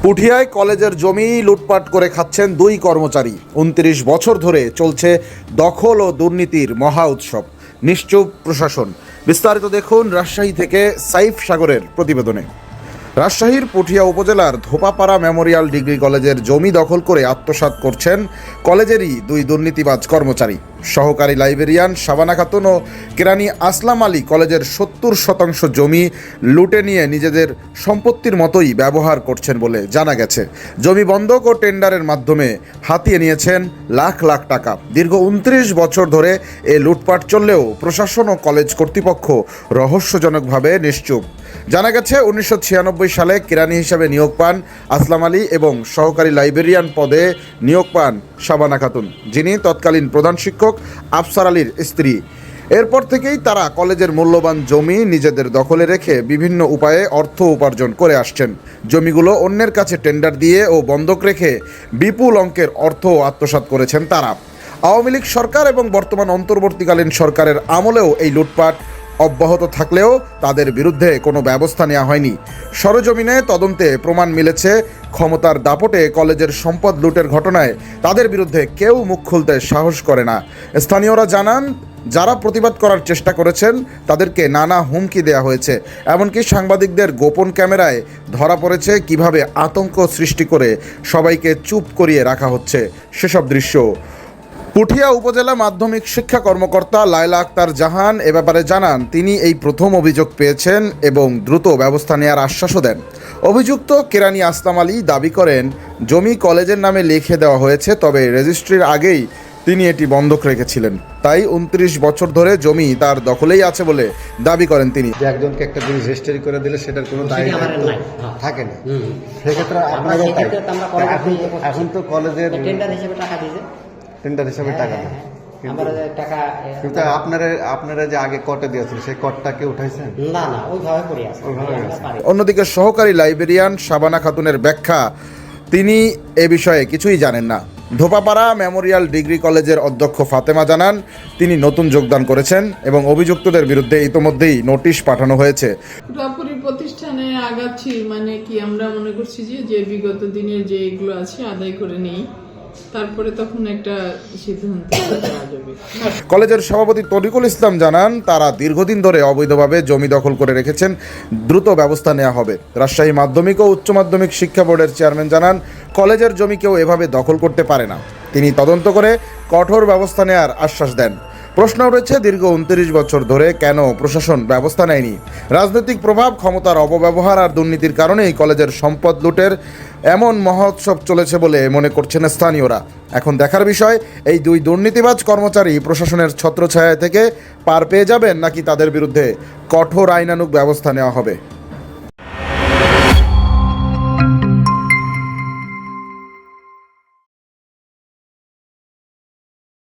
পুঠিয়ায় কলেজের জমি লুটপাট করে খাচ্ছেন দুই কর্মচারী। ২৯ বছর ধরে চলছে দখল ও দুর্নীতির মহা উৎসব। নিশ্চুপ প্রশাসন। বিস্তারিত দেখুন রাজশাহী থেকে সাইফ সাগরের প্রতিবেদনে। রাজশাহীর পুঠিয়া উপজেলার ধোপাপাড়া মেমোরিয়াল ডিগ্রি কলেজের জমি দখল করে আত্মসাৎ করছেন কলেজেরই দুই দুর্নীতিবাজ কর্মচারী। সহকারী লাইব্রেরিয়ান শাবানা খাতুন ও কেরানি আসলাম আলী কলেজের ৭০% জমি লুটে নিয়ে নিজেদের সম্পত্তির মতোই ব্যবহার করছেন বলে জানা গেছে। জমি বন্ধক ও টেন্ডারের মাধ্যমে হাতিয়ে নিয়েছেন লাখ লাখ টাকা। দীর্ঘ ২৯ বছর ধরে এ লুটপাট চললেও প্রশাসন ও কলেজ কর্তৃপক্ষ রহস্যজনকভাবে নিশ্চুপ। জানা গেছে ১৯৯৬ সালে কেরানি হিসাবে নিয়োগ পান আসলাম আলী এবং সহকারী লাইব্রেরিয়ান পদে নিয়োগ পান শাবানা খাতুন, যিনি তৎকালীন প্রধান শিক্ষক আফসার আলীর স্ত্রী। এরপর থেকেই তারা কলেজের মূল্যবান জমি নিজেদের দখলে রেখে বিভিন্ন উপায়ে অর্থ উপার্জন করে আসছেন। জমিগুলো অন্যের কাছে টেন্ডার দিয়ে ও বন্ধক রেখে বিপুল অঙ্কের অর্থ আত্মসাৎ করেছেন তারা। আওয়ামী লীগ সরকার এবং বর্তমান অন্তর্বর্তীকালীন সরকারের আমলেও এই লুটপাট অব্যাহত থাকলেও তাদের বিরুদ্ধে কোনো ব্যবস্থা নেওয়া হয়নি। সরেজমিনে তদন্তে প্রমাণ মিলেছে, ক্ষমতার দাপটে কলেজের সম্পদ লুটের ঘটনায় তাদের বিরুদ্ধে কেউ মুখ খুলতে সাহস করে না। স্থানীয়রা জানান, যারা প্রতিবাদ করার চেষ্টা করেছেন তাদেরকে নানা হুমকি দেওয়া হয়েছে। এমনকি সাংবাদিকদের গোপন ক্যামেরায় ধরা পড়েছে কিভাবে আতঙ্ক সৃষ্টি করে সবাইকে চুপ করিয়ে রাখা হচ্ছে সেসব দৃশ্য। পুঠিয়া উপজেলা মাধ্যমিক শিক্ষা কর্মকর্তা লায়লা আক্তার জাহান এ ব্যাপারে জানান, তিনি এই প্রথম অভিযোগ পেয়েছেন এবং দ্রুত ব্যবস্থা নেওয়ার আশ্বাসও দেন। অভিযুক্ত কেরানি আসলাম আলী দাবি করেন, জমি কলেজের নামে লিখে দেওয়া হয়েছে, তবে রেজিস্ট্রির আগেই তিনি এটি বন্ধক রেখেছিলেন। তাই ২৯ বছর ধরে জমি তার দখলেই আছে বলে দাবি করেন তিনি। যে একজনকে একটা জিনিস রেজিস্ট্রি করে দিলে সেটার কোনো দায়িত্ব থাকে না, সেক্ষেত্রে আপনারা এখন তো কলেজের টেন্ডার হিসেবে টাকা দিয়েছে, টেন্ডার হিসেবে টাকা দেন, কিন্তু আপনারা যে আগে কটে দিয়েছেন সেই কটটাকে উঠাইছেন? না, ওইভাবে পড়ে আছে। অন্যদিকে সহকারী লাইব্রেরিয়ান শাবানা খাতুনের ব্যাখ্যা, তিনি এ বিষয়ে কিছুই জানেন না। ধোপাপাড়া মেমোরিয়াল ডিগ্রি কলেজের অধ্যক্ষ ফাতেমা জানান, তিনি নতুন যোগদান করেছেন এবং অভিযুক্তদের বিরুদ্ধে ইতোমধ্যেই নোটিশ পাঠানো হয়েছে। পুরোপুরি প্রতিষ্ঠানে আগাচ্ছি, মানে কি আমরা মনে করছি যে বিগত দিনের যে এগুলো আছে আদায় করে নেই, তারপরে তখন একটা সিদ্ধান্ত নেওয়া যাবে। কলেজের সভাপতি তরিকুল ইসলাম জানান, তারা দীর্ঘদিন ধরে অবৈধভাবে জমি দখল করে রেখেছেন, দ্রুত ব্যবস্থা নেওয়া হবে। রাজশাহী মাধ্যমিক ও উচ্চ মাধ্যমিক শিক্ষা বোর্ডের চেয়ারম্যান জানান, কলেজের জমি কেউ এভাবে দখল করতে পারে না। তিনি তদন্ত করে কঠোর ব্যবস্থা নেওয়ার আশ্বাস দেন। প্রশ্ন উঠেছে, দীর্ঘ ২৯ বছর ধরে কেন প্রশাসন ব্যবস্থা নেয়নি? রাজনৈতিক প্রভাব, ক্ষমতার অপব্যবহার আর দুর্নীতির কারণেই কলেজের সম্পদ লুটের এমন মহোৎসব চলেছে বলে মনে করছেন স্থানীয়রা। এখন দেখার বিষয়, এই দুই দুর্নীতিবাজ কর্মচারী প্রশাসনের ছত্রছায়া থেকে পার পেয়ে যাবেন নাকি তাদের বিরুদ্ধে কঠোর আইনানুগ ব্যবস্থা নেওয়া হবে।